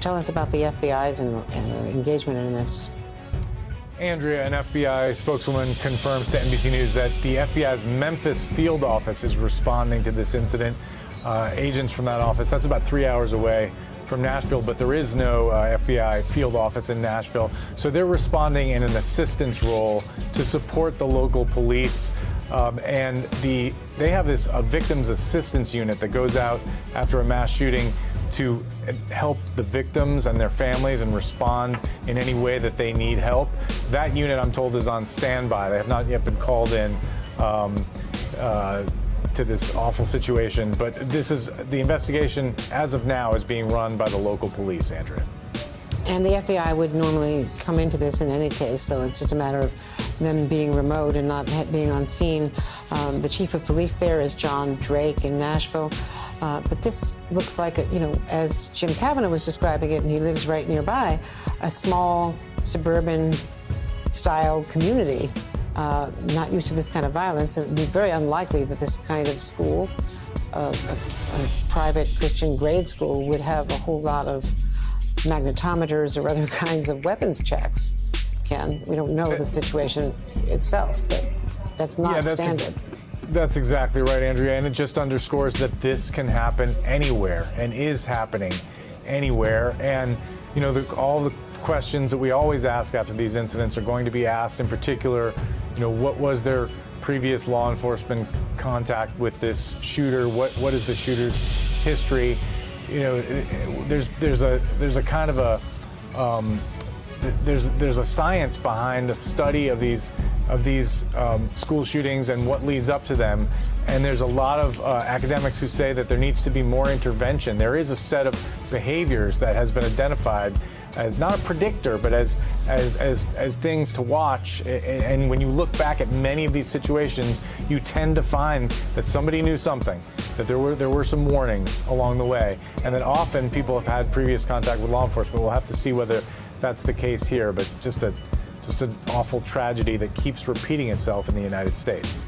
Tell us about the FBI's engagement in this. Andrea, an FBI spokeswoman, confirms to NBC News that the FBI's Memphis field office is responding to this incident. Agents from that office, that's about 3 hours away from Nashville, but there is no FBI field office in Nashville. So they're responding in an assistance role to support the local police. And they have this victims assistance unit that goes out after a mass shooting to help the victims and their families and respond in any way that they need help. That unit, I'm told, is on standby. They have not yet been called in to this awful situation, but the investigation as of now is being run by the local police, Andrea. And the FBI would normally come into this in any case, so it's just a matter of them being remote and not being on scene. The chief of police there is John Drake in Nashville. But this looks like, as Jim Kavanaugh was describing it, and he lives right nearby, a small suburban-style community, not used to this kind of violence. It would be very unlikely that this kind of school, a private Christian grade school, would have a whole lot of magnetometers or other kinds of weapons checks. Ken, we don't know the situation itself, but that's not standard. That's exactly right, Andrea, and it just underscores that this can happen anywhere and is happening anywhere. And, all the questions that we always ask after these incidents are going to be asked. In particular, what was their previous law enforcement contact with this shooter? What is the shooter's history? There's a kind of a there's a science behind the study of these school shootings and what leads up to them. And there's a lot of academics who say that there needs to be more intervention. There is a set of behaviors that has been identified as not a predictor, but as things to watch. And when you look back at many of these situations, you tend to find that somebody knew something, that there were some warnings along the way, and that often people have had previous contact with law enforcement. We'll have to see whether that's the case here, but just an awful tragedy that keeps repeating itself in the United States.